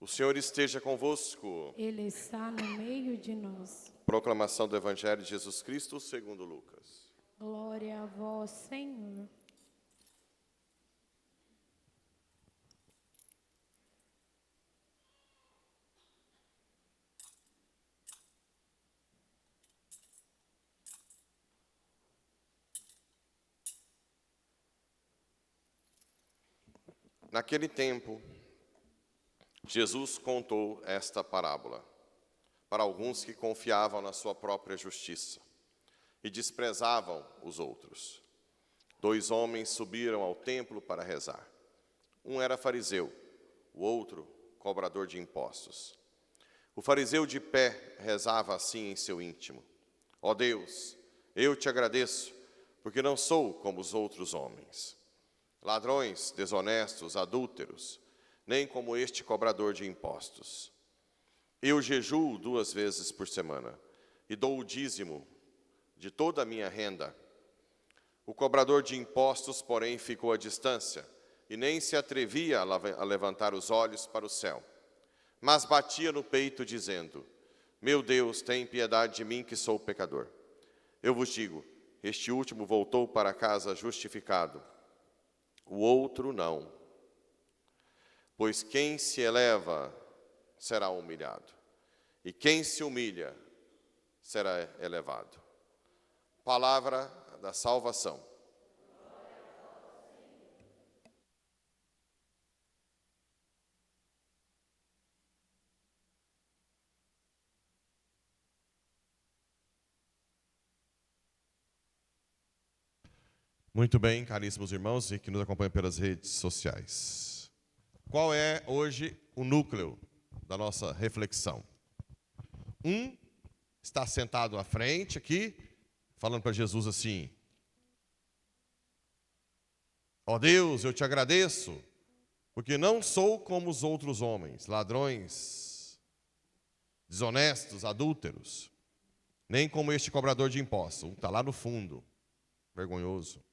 Senhor esteja convosco. Ele está no meio de nós. Proclamação do Evangelho de Jesus Cristo segundo Lucas. Glória a vós, Senhor. Naquele tempo, Jesus contou esta parábola para alguns que confiavam na sua própria justiça e desprezavam os outros. 2 homens subiram ao templo para rezar. Um era fariseu, o outro cobrador de impostos. O fariseu de pé rezava assim em seu íntimo: Ó Deus, eu te agradeço, porque não sou como os outros homens, ladrões, desonestos, adúlteros, nem como este cobrador de impostos. Eu jejuo 2 vezes por semana e dou o dízimo de toda a minha renda. O cobrador de impostos, porém, ficou à distância e nem se atrevia a levantar os olhos para o céu, mas batia no peito, dizendo: Meu Deus, tem piedade de mim, que sou pecador. Eu vos digo, este último voltou para casa justificado, o outro não. Pois quem se eleva será humilhado, e quem se humilha será elevado. Palavra da salvação. Muito bem, caríssimos irmãos e que nos acompanham pelas redes sociais. Qual é hoje o núcleo da nossa reflexão? Um está sentado à frente aqui, falando para Jesus assim: Ó Deus, eu te agradeço, porque não sou como os outros homens, ladrões, desonestos, adúlteros, nem como este cobrador de impostos. Está lá no fundo, vergonhoso.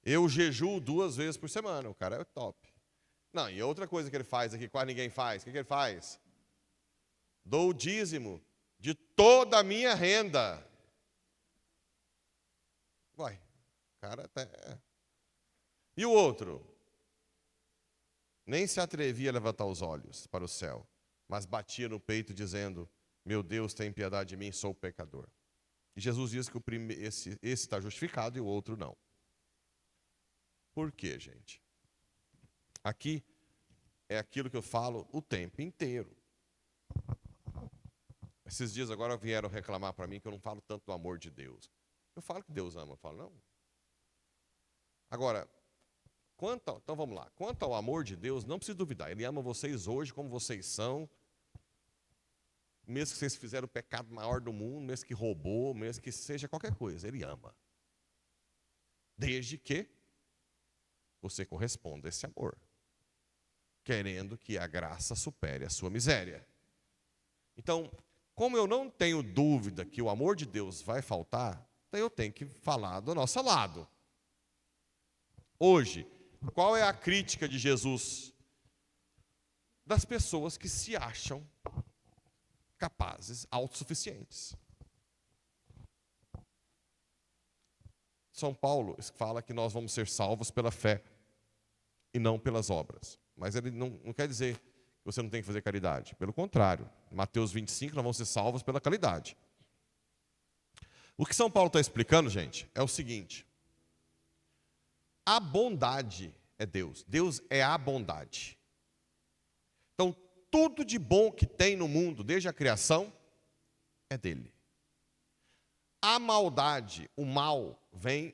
Eu jejuo 2 vezes por semana, o cara é top. Não, e outra coisa que ele faz aqui, quase ninguém faz, o que ele faz? Dou o dízimo de toda a minha renda. Uai, o cara até... E o outro? Nem se atrevia a levantar os olhos para o céu, mas batia no peito dizendo: Meu Deus, tem piedade de mim, sou pecador. E Jesus diz que esse está justificado e o outro não. Por quê, gente? Aqui é aquilo que eu falo o tempo inteiro. Esses dias agora vieram reclamar para mim que eu não falo tanto do amor de Deus. Eu falo que Deus ama, eu falo não. Agora, então vamos lá. Quanto ao amor de Deus, não precisa duvidar. Ele ama vocês hoje como vocês são. Mesmo que vocês fizeram o pecado maior do mundo, mesmo que roubou, mesmo que seja qualquer coisa, Ele ama. Desde que você corresponda a esse amor, querendo que a graça supere a sua miséria. Então, como eu não tenho dúvida que o amor de Deus vai faltar, então eu tenho que falar do nosso lado. Hoje, qual é a crítica de Jesus? Das pessoas que se acham capazes, autossuficientes. São Paulo fala que nós vamos ser salvos pela fé e não pelas obras. Mas ele não quer dizer que você não tem que fazer caridade. Pelo contrário, em Mateus 25, nós vamos ser salvos pela caridade. O que São Paulo está explicando, gente, é o seguinte: a bondade é Deus. Deus é a bondade. Então, tudo de bom que tem no mundo, desde a criação, é dele. A maldade, o mal, vem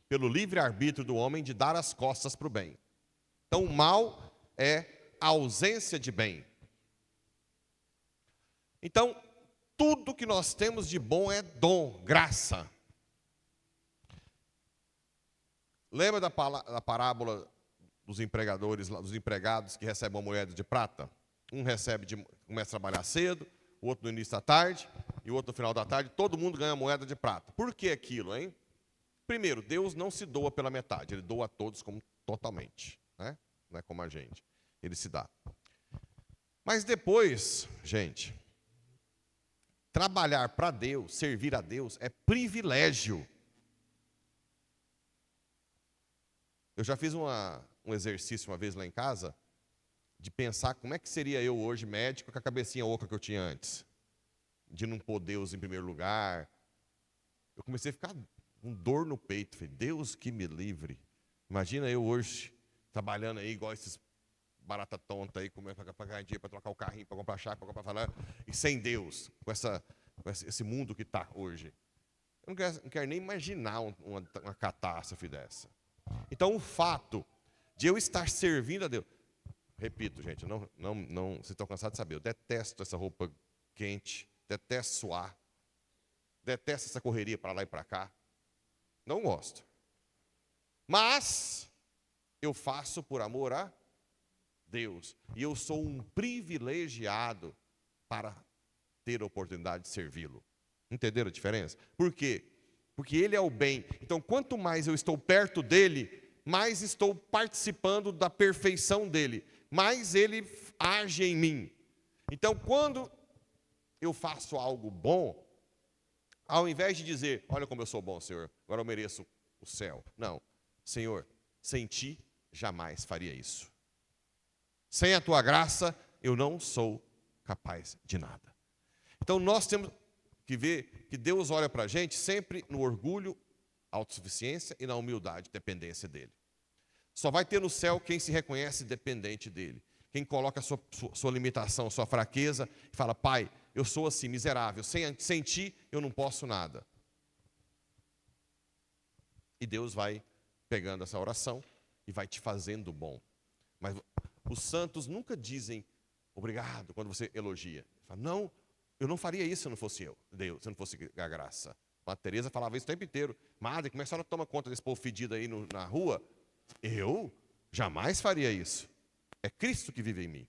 pelo livre-arbítrio do homem de dar as costas para o bem. Então, o mal é a ausência de bem. Então, tudo que nós temos de bom é dom, graça. Lembra da parábola dos empregados que recebem uma moeda de prata? Um começa a trabalhar cedo, o outro no início da tarde, e o outro no final da tarde. Todo mundo ganha moeda de prata. Por que aquilo, hein? Primeiro, Deus não se doa pela metade, Ele doa a todos como totalmente, né? Não é como a gente. ele se dá. Mas depois, gente, trabalhar para Deus, servir a Deus, é privilégio. Eu já fiz um exercício uma vez lá em casa, de pensar como é que seria eu hoje médico com a cabecinha oca que eu tinha antes. De não pôr Deus em primeiro lugar. Eu comecei a ficar com dor no peito. Falei, Deus que me livre. Imagina eu hoje, trabalhando aí igual esses barata tonta aí, para ganhar dinheiro, para trocar o carrinho, para comprar chá, para comprar falar, e sem Deus, com esse mundo que está hoje. Eu não quero nem imaginar uma catástrofe dessa. Então, o fato de eu estar servindo a Deus, repito, gente, vocês estão cansados de saber, eu detesto essa roupa quente, detesto suar, detesto essa correria para lá e para cá, não gosto. Mas eu faço por amor a Deus, e eu sou um privilegiado para ter a oportunidade de servi-lo. Entenderam a diferença? Por quê? Porque Ele é o bem. Então, quanto mais eu estou perto dEle, mais estou participando da perfeição dEle, mais Ele age em mim. Então, quando eu faço algo bom, ao invés de dizer, olha como eu sou bom, Senhor, agora eu mereço o céu. Não, Senhor, sem Ti, jamais faria isso. Sem a Tua graça, eu não sou capaz de nada. Então, nós temos que ver que Deus olha para a gente sempre no orgulho, autossuficiência e na humildade, dependência dEle. Só vai ter no céu quem se reconhece dependente dEle. Quem coloca a sua limitação, sua fraqueza, e fala, Pai, eu sou assim, miserável, sem Ti eu não posso nada. E Deus vai pegando essa oração e vai te fazendo bom. Mas os santos nunca dizem obrigado quando você elogia. Fala, não, eu não faria isso se não fosse eu, Deus, se não fosse a graça. A Teresa falava isso o tempo inteiro. Madre, como é que a senhora toma conta desse povo fedido aí na rua? Eu jamais faria isso. É Cristo que vive em mim.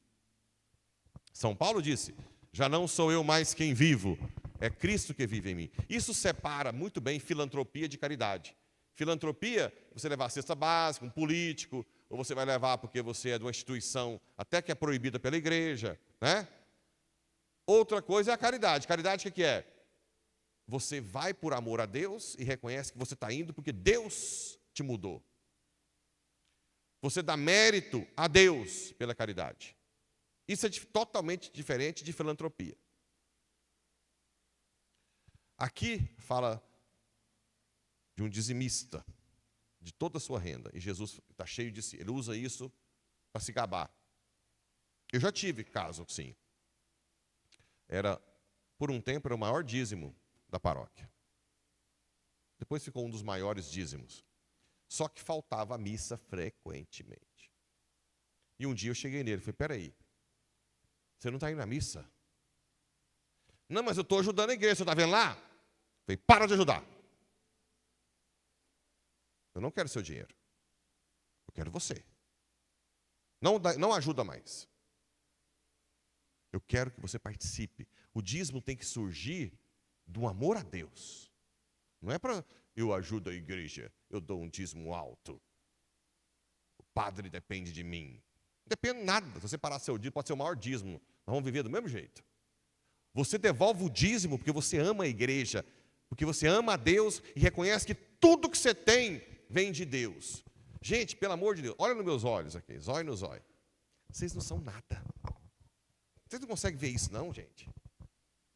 São Paulo disse, já não sou eu mais quem vivo, é Cristo que vive em mim. Isso separa muito bem filantropia de caridade. Filantropia, você levar a cesta básica, um político, ou você vai levar porque você é de uma instituição até que é proibida pela igreja, né? Outra coisa é a caridade. Caridade o que é? Você vai por amor a Deus e reconhece que você está indo porque Deus te mudou. Você dá mérito a Deus pela caridade. Isso é totalmente diferente de filantropia. Aqui fala de um dizimista, de toda a sua renda. E Jesus está cheio de si. Ele usa isso para se gabar. Eu já tive caso assim. Por um tempo, era o maior dízimo da paróquia. Depois ficou um dos maiores dízimos. Só que faltava a missa frequentemente. E um dia eu cheguei nele e falei, peraí, você não está indo na missa? Não, mas eu estou ajudando a igreja, você está vendo lá? Eu falei, para de ajudar. Eu não quero seu dinheiro. Eu quero você. Não ajuda mais. Eu quero que você participe. O dízimo tem que surgir do amor a Deus. Não é para eu ajudo a igreja, eu dou um dízimo alto. O padre depende de mim. Não depende de nada. Se você parar seu dízimo, pode ser o maior dízimo. Nós vamos viver do mesmo jeito. Você devolve o dízimo porque você ama a igreja, porque você ama a Deus e reconhece que tudo que você tem vem de Deus. Gente, pelo amor de Deus, olha nos meus olhos aqui, zóio no zóio. Vocês não são nada. Vocês não conseguem ver isso não, gente?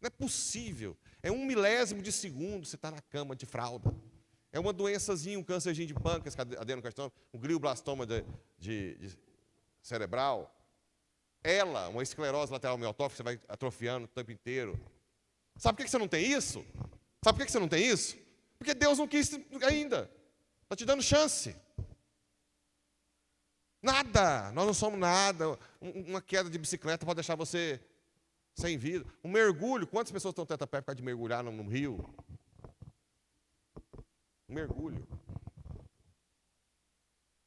Não é possível. É 1/1000 de segundo você está na cama de fralda. É uma doençazinha, um câncerzinho de pâncreas, adenocarcinoma, um glioblastoma de cerebral. Uma esclerose lateral amiotrófica, você vai atrofiando o tempo inteiro. Sabe por que você não tem isso? Sabe por que você não tem isso? Porque Deus não quis ainda. Está te dando chance. Nada, nós não somos nada. Uma queda de bicicleta pode deixar você sem vida. Um mergulho, quantas pessoas estão tetraplégicas por causa de mergulhar no rio? Um mergulho.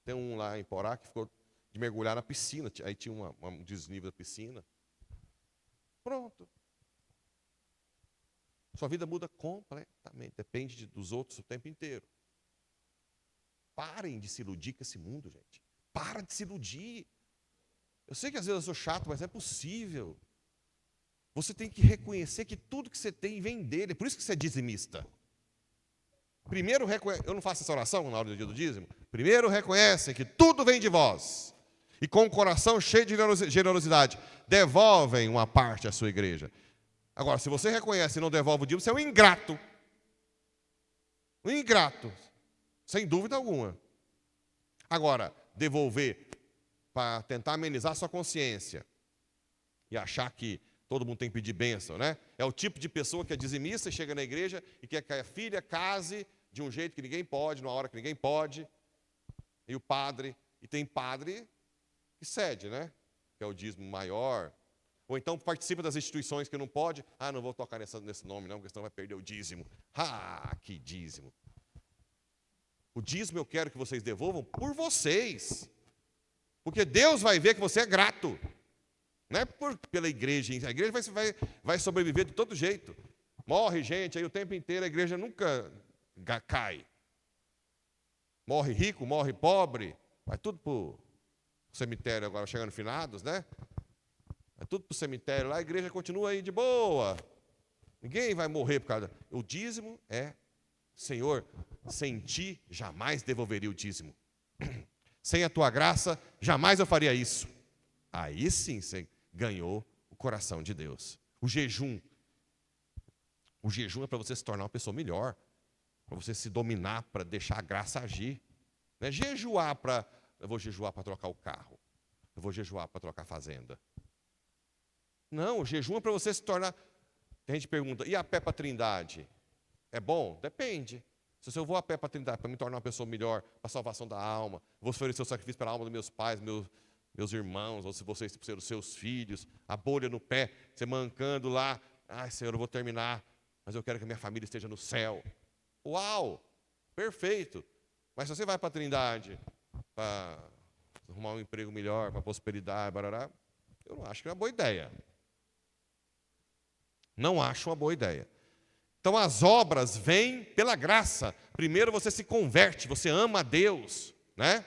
Tem um lá em Porá que ficou de mergulhar na piscina, aí tinha um desnível da piscina. Pronto. Sua vida muda completamente, depende dos outros o tempo inteiro. Parem de se iludir com esse mundo, gente. Para de se iludir. Eu sei que às vezes eu sou chato, mas é possível. Você tem que reconhecer que tudo que você tem vem dele. É por isso que você é dizimista. Primeiro, eu não faço essa oração na hora do dia do dízimo. Primeiro, reconhecem que tudo vem de vós. E com o coração cheio de generosidade, devolvem uma parte à sua igreja. Agora, se você reconhece e não devolve o dízimo, você é um ingrato. Um ingrato. Sem dúvida alguma. Agora, devolver para tentar amenizar a sua consciência e achar que todo mundo tem que pedir bênção, né? É o tipo de pessoa que é dizimista e chega na igreja e quer que a filha case de um jeito que ninguém pode, numa hora que ninguém pode. E tem padre que cede, né? Que é o dízimo maior. Ou então participa das instituições que não pode. Ah, não vou tocar nesse nome não, porque senão vai perder o dízimo. Ah, que dízimo. O dízimo eu quero que vocês devolvam por vocês. Porque Deus vai ver que você é grato. Não é pela igreja. A igreja vai sobreviver de todo jeito. Morre gente aí o tempo inteiro, a igreja nunca cai. Morre rico, morre pobre. Vai tudo para o cemitério agora, chegando finados, né? Vai tudo para o cemitério lá, a igreja continua aí de boa. Ninguém vai morrer por causa. O dízimo é, Senhor, sem ti jamais devolveria o dízimo. Sem a tua graça, jamais eu faria isso. Aí sim você ganhou o coração de Deus. O jejum é para você se tornar uma pessoa melhor, para você se dominar, para deixar a graça agir. Não é jejuar eu vou jejuar para trocar o carro, eu vou jejuar para trocar a fazenda. Não, o jejum é para você se tornar. A gente pergunta, e a pé para a Trindade? É bom? Depende. Se eu vou a pé para a Trindade, para me tornar uma pessoa melhor, para a salvação da alma, vou oferecer o sacrifício para a alma dos meus pais, meus irmãos, ou se vocês serem os seus filhos, a bolha no pé, você mancando lá, ai Senhor, eu vou terminar, mas eu quero que a minha família esteja no céu. Uau, perfeito. Mas se você vai para a Trindade, para arrumar um emprego melhor, para prosperidade, barará, eu não acho que é uma boa ideia. Não acho uma boa ideia. Então as obras vêm pela graça. Primeiro você se converte, você ama a Deus, né?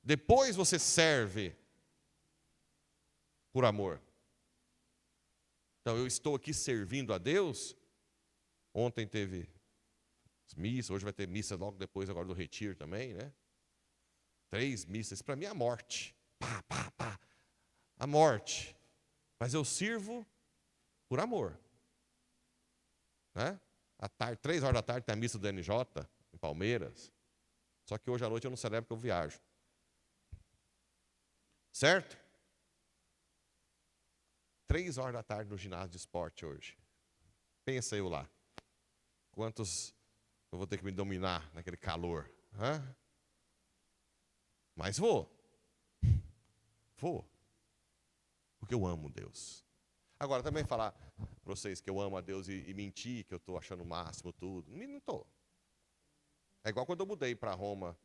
Depois você serve por amor. Então eu estou aqui servindo a Deus. Ontem teve missa, hoje vai ter missa logo depois agora do retiro também, né? 3 missas, para mim é a morte. Pá, pá, pá. A morte. Mas eu sirvo por amor. Né? À tarde, 3 horas da tarde tem a missa do NJ, em Palmeiras. Só que hoje à noite eu não celebro porque eu viajo. Certo? 3 horas da tarde no ginásio de esporte hoje. Pensa eu lá. Quantos eu vou ter que me dominar naquele calor? Hã? Mas vou. Vou. Porque eu amo Deus. Agora, também falar para vocês que eu amo a Deus e mentir, que eu estou achando o máximo tudo. Não estou. É igual quando eu mudei para Roma,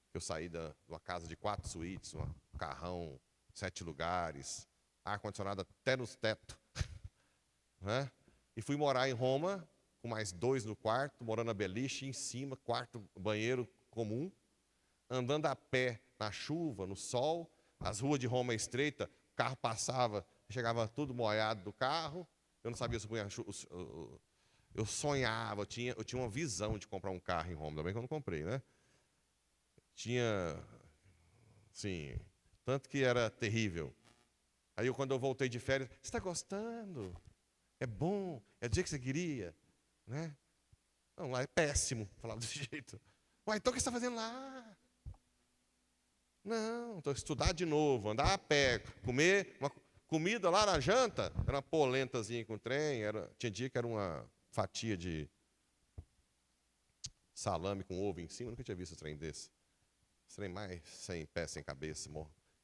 que eu saí de uma casa de 4 suítes, um carrão, 7 lugares, ar-condicionado até nos tetos. Né? E fui morar em Roma, com mais 2 no quarto, morando na beliche, em cima, quarto, banheiro comum, andando a pé na chuva, no sol, as ruas de Roma estreita, o carro passava, chegava tudo molhado do carro, eu não sabia se punha eu sonhava, eu tinha uma visão de comprar um carro em Roma, ainda bem que eu não comprei, né? Tinha, assim, tanto que era terrível. Aí quando eu voltei de férias, você está gostando? É bom? É do jeito que você queria? Né? Não, lá é péssimo, falava desse jeito. Ué, então o que você está fazendo lá? Não, estou estudar de novo, andar a pé, comer uma comida lá na janta, era uma polentazinha com trem, tinha dia que era uma fatia de salame com ovo em cima, nunca tinha visto esse trem desse. Esse trem mais sem pé, sem cabeça,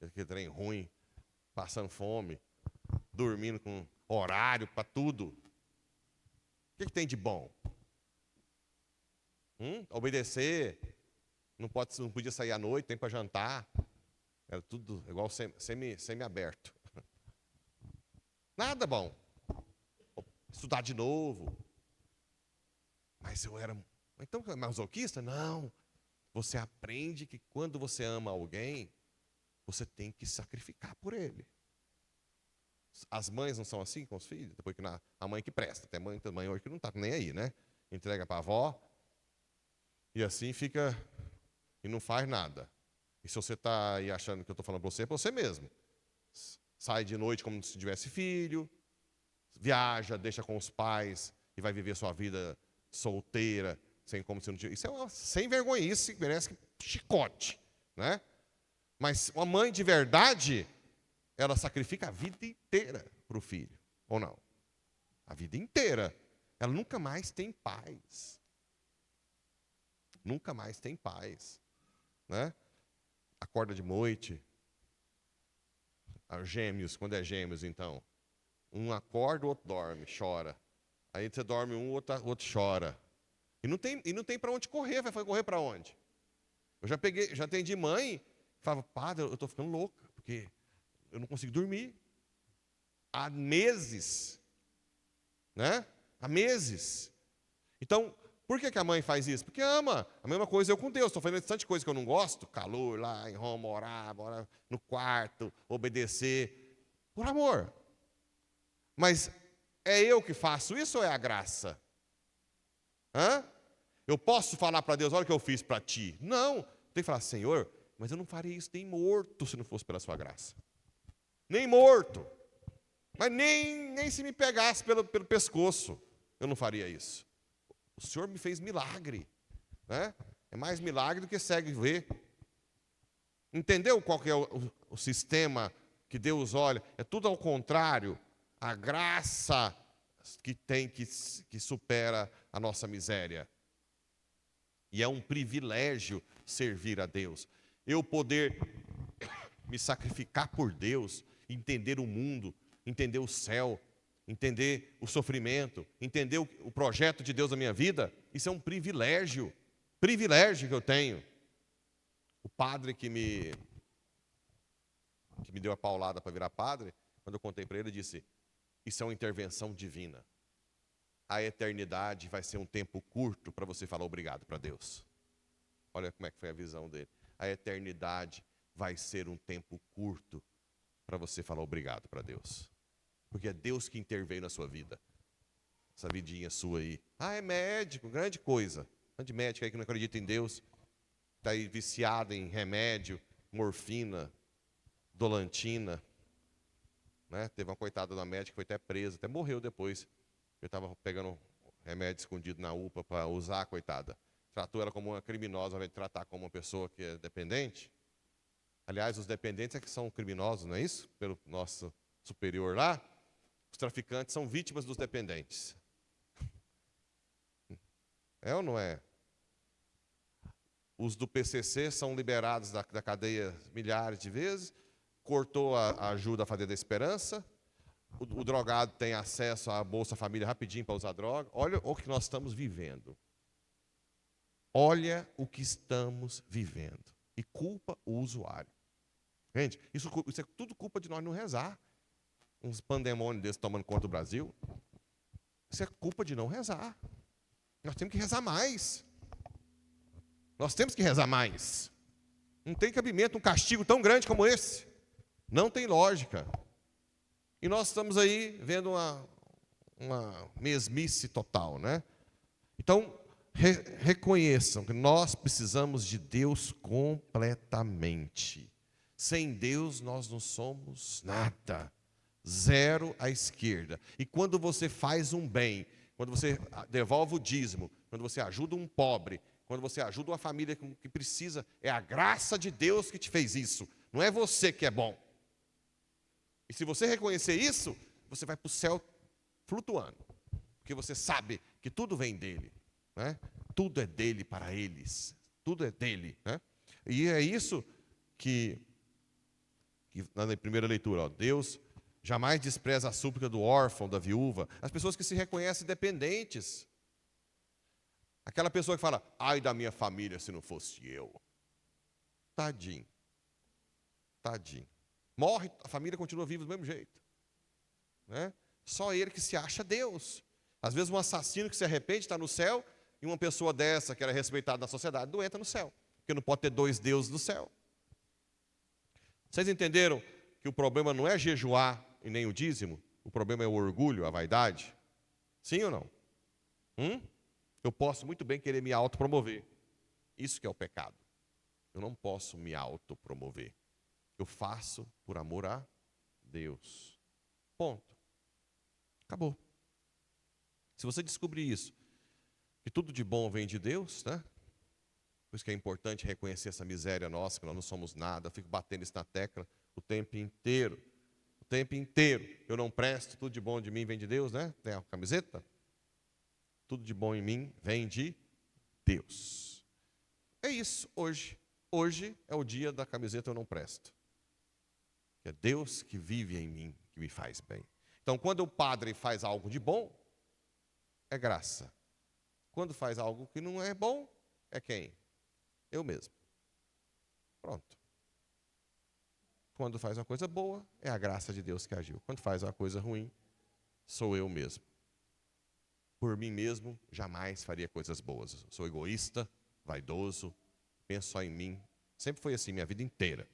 aquele trem ruim, passando fome, dormindo com horário para tudo. O que tem de bom? Obedecer, não podia sair à noite, tem para jantar. Era tudo igual semi-aberto. Nada bom. Estudar de novo. Mas eu era... Então, masoquista? Não. Você aprende que quando você ama alguém, você tem que sacrificar por ele. As mães não são assim com os filhos? Depois que a mãe que presta, tem mãe hoje que não está nem aí, né? Entrega para a avó, e assim fica, e não faz nada. E se você está aí achando que eu estou falando para você, é para você mesmo. Sai de noite como se tivesse filho, viaja, deixa com os pais, e vai viver sua vida solteira, sem como se não tivesse. Isso é uma sem vergonhice, merece chicote, né? Mas uma mãe de verdade, ela sacrifica a vida inteira para o filho, ou não? A vida inteira. Ela nunca mais tem paz. Nunca mais tem paz, né? Acorda de noite. Gêmeos, quando é gêmeos, então, um acorda, o outro dorme, chora. Aí você dorme um, o outro chora. E não tem para onde correr, vai correr para onde? Eu já atendi mãe, falava, padre, eu estou ficando louca, porque eu não consigo dormir. Há meses, né? Há meses. Então, por que a mãe faz isso? Porque ama. A mesma coisa eu com Deus. Estou fazendo tanta coisa que eu não gosto. Calor lá em Roma, orar no quarto, obedecer. Por amor. Mas é eu que faço isso ou é a graça? Eu posso falar para Deus, olha o que eu fiz para ti. Não. Tem que falar, Senhor, mas eu não faria isso nem morto se não fosse pela sua graça. Nem morto. Mas nem se me pegasse pelo pescoço, eu não faria isso. O Senhor me fez milagre, né? É mais milagre do que segue ver. Entendeu qual que é o sistema que Deus olha? É tudo ao contrário. A graça que tem que supera a nossa miséria. E é um privilégio servir a Deus. Eu poder me sacrificar por Deus, entender o mundo, entender o céu, entender o sofrimento, entender o projeto de Deus na minha vida, isso é um privilégio que eu tenho. O padre que me deu a paulada para virar padre, quando eu contei para ele, disse, isso é uma intervenção divina. A eternidade vai ser um tempo curto para você falar obrigado para Deus. Olha como é que foi a visão dele. A eternidade vai ser um tempo curto para você falar obrigado para Deus. Porque é Deus que interveio na sua vida. Essa vidinha sua aí. É médico, grande coisa. Grande médico aí que não acredita em Deus. Está aí viciado em remédio, morfina, dolantina. Né? Teve uma coitada da médica que foi até presa, até morreu depois. Eu estava pegando remédio escondido na UPA para usar, coitada. Tratou ela como uma criminosa, ao invés de tratar como uma pessoa que é dependente. Aliás, os dependentes é que são criminosos, não é isso? Pelo nosso superior lá. Os traficantes são vítimas dos dependentes. É ou não é? Os do PCC são liberados da cadeia milhares de vezes. Cortou a ajuda a fazer da esperança. O drogado tem acesso à Bolsa Família rapidinho para usar droga. Olha o que nós estamos vivendo. Olha o que estamos vivendo. E culpa o usuário. Gente, isso é tudo culpa de nós não rezar. Uns pandemônios desses tomando conta do Brasil. Isso é culpa de não rezar. Nós temos que rezar mais. Nós temos que rezar mais. Não tem cabimento um castigo tão grande como esse. Não tem lógica. E nós estamos aí vendo uma mesmice total, né? Então, reconheçam que nós precisamos de Deus completamente. Sem Deus nós não somos nada. Zero à esquerda. E quando você faz um bem, quando você devolve o dízimo, quando você ajuda um pobre, quando você ajuda uma família que precisa, é a graça de Deus que te fez isso. Não é você que é bom. E se você reconhecer isso, você vai para o céu flutuando. Porque você sabe que tudo vem dele. Né? Tudo é dele para eles. Tudo é dele. Né? E é isso que na primeira leitura, Deus jamais despreza a súplica do órfão, da viúva, as pessoas que se reconhecem dependentes. Aquela pessoa que fala, ai da minha família se não fosse eu. Tadinho. Morre, a família continua viva do mesmo jeito. Né? Só ele que se acha Deus. Às vezes um assassino que se arrepende está no céu, e uma pessoa dessa, que era respeitada na sociedade, não entra no céu. Porque não pode ter dois deuses no céu. Vocês entenderam que o problema não é jejuar e nem o dízimo? O problema é o orgulho, a vaidade? Sim ou não? Eu posso muito bem querer me autopromover. Isso que é o pecado. Eu não posso me autopromover. Eu faço por amor a Deus. Ponto. Acabou. Se você descobrir isso, que tudo de bom vem de Deus, né? Por isso que é importante reconhecer essa miséria nossa, que nós não somos nada. Eu fico batendo isso na tecla o tempo inteiro. O tempo inteiro. Eu não presto, tudo de bom de mim vem de Deus, né? Tem a camiseta? Tudo de bom em mim vem de Deus. É isso hoje. Hoje é o dia da camiseta eu não presto. É Deus que vive em mim, que me faz bem. Então, quando o padre faz algo de bom, é graça. Quando faz algo que não é bom, é quem? Eu mesmo. Pronto. Quando faz uma coisa boa, é a graça de Deus que agiu. Quando faz uma coisa ruim, sou eu mesmo. Por mim mesmo, jamais faria coisas boas. Sou egoísta, vaidoso, penso só em mim. Sempre foi assim, minha vida inteira.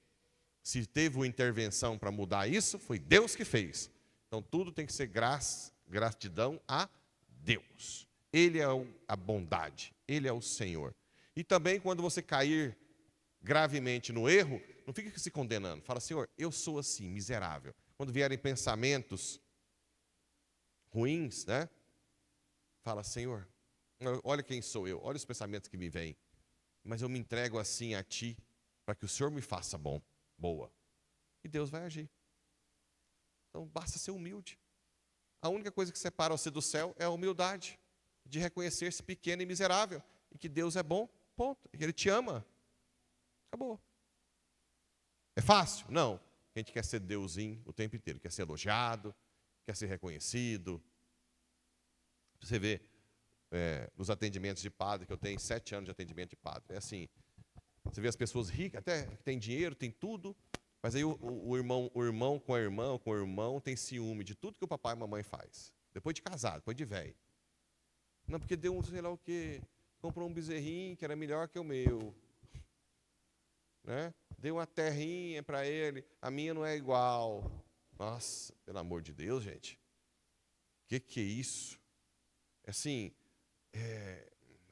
Se teve uma intervenção para mudar isso, foi Deus que fez. Então, tudo tem que ser gratidão a Deus. Ele é a bondade, Ele é o Senhor. E também, quando você cair gravemente no erro, não fique se condenando. Fala, Senhor, eu sou assim, miserável. Quando vierem pensamentos ruins, né? Fala, Senhor, olha quem sou eu, olha os pensamentos que me vêm. Mas eu me entrego assim a Ti, para que o Senhor me faça boa. E Deus vai agir. Então, basta ser humilde. A única coisa que separa você do céu é a humildade, de reconhecer-se pequeno e miserável, e que Deus é bom, ponto, e que Ele te ama. Acabou. É fácil? Não. A gente quer ser deusinho o tempo inteiro, quer ser elogiado, quer ser reconhecido. Você vê nos atendimentos de padre, que eu tenho 7 anos de atendimento de padre, é assim, você vê as pessoas ricas, até que tem dinheiro, tem tudo, mas aí o irmão com a irmã, com o irmão, tem ciúme de tudo que o papai e a mamãe faz. Depois de casado, depois de velho. Não, porque deu um sei lá o quê, comprou um bezerrinho que era melhor que o meu. Né? Deu uma terrinha para ele, a minha não é igual. Nossa, pelo amor de Deus, gente. O que é isso? Assim,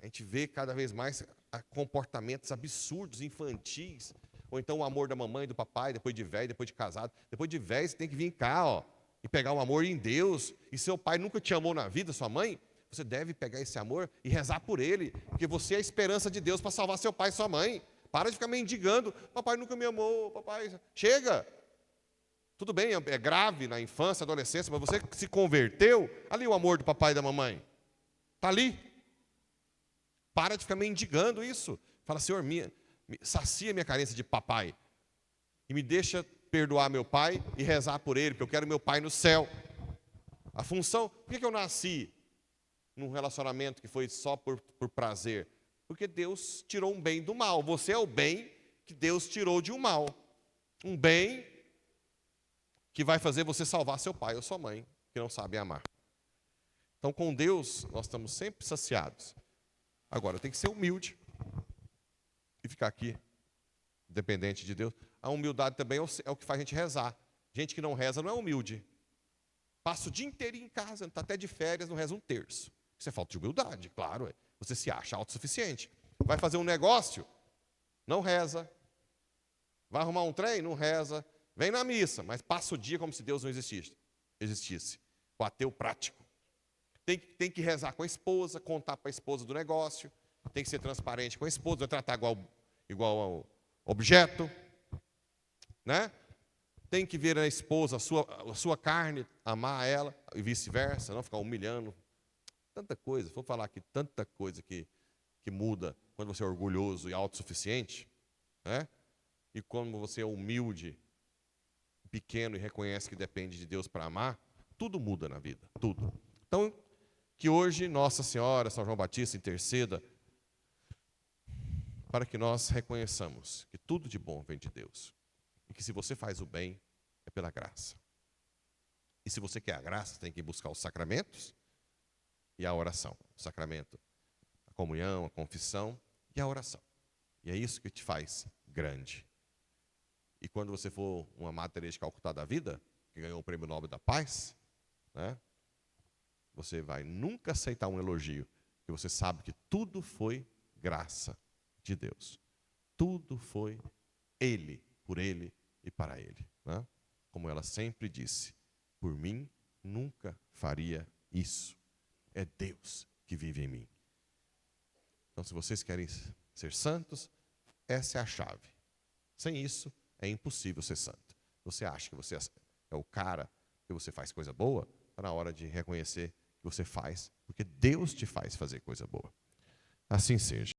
a gente vê cada vez mais comportamentos absurdos, infantis, ou então o amor da mamãe e do papai, depois de velho, depois de casado. Depois de velho, você tem que vir cá, ó, e pegar o amor em Deus. E seu pai nunca te amou na vida, sua mãe, você deve pegar esse amor e rezar por ele, porque você é a esperança de Deus para salvar seu pai e sua mãe. Para de ficar mendigando, papai nunca me amou, papai... Chega! Tudo bem, é grave na infância, adolescência, mas você se converteu, ali o amor do papai e da mamãe. Está ali. Para de ficar mendigando isso. Fala, Senhor, sacia minha carência de papai. E me deixa perdoar meu pai e rezar por ele, porque eu quero meu pai no céu. A função, por que eu nasci num relacionamento que foi só por prazer? Porque Deus tirou um bem do mal. Você é o bem que Deus tirou de um mal. Um bem que vai fazer você salvar seu pai ou sua mãe, que não sabem amar. Então, com Deus, nós estamos sempre saciados. Agora, tem que ser humilde e ficar aqui, dependente de Deus. A humildade também é o que faz a gente rezar. Gente que não reza não é humilde. Passa o dia inteiro em casa, está até de férias, não reza um terço. Isso é falta de humildade, claro. Você se acha autossuficiente. Vai fazer um negócio, não reza. Vai arrumar um trem, não reza. Vem na missa, mas passa o dia como se Deus não existisse. O ateu prático. Tem que rezar com a esposa, contar para a esposa do negócio, tem que ser transparente com a esposa, não tratar igual ao objeto, né? Tem que ver a esposa, a sua carne, amar ela, e vice-versa, não ficar humilhando. Tanta coisa, vou falar aqui, tanta coisa que muda quando você é orgulhoso e autossuficiente, né? E quando você é humilde, pequeno e reconhece que depende de Deus para amar, tudo muda na vida, tudo. Então, que hoje Nossa Senhora, São João Batista interceda para que nós reconheçamos que tudo de bom vem de Deus. E que se você faz o bem, é pela graça. E se você quer a graça, tem que buscar os sacramentos e a oração. O sacramento, a comunhão, a confissão e a oração. E é isso que te faz grande. E quando você for uma Madre Teresa de Calcutá da vida, que ganhou o Prêmio Nobel da Paz, né? Você vai nunca aceitar um elogio, porque você sabe que tudo foi graça de Deus. Tudo foi Ele, por Ele e para Ele, né? Como ela sempre disse, por mim nunca faria isso. É Deus que vive em mim. Então, se vocês querem ser santos, essa é a chave. Sem isso, é impossível ser santo. Você acha que você é o cara, que você faz coisa boa, está na hora de reconhecer que você faz, porque Deus te faz fazer coisa boa. Assim seja.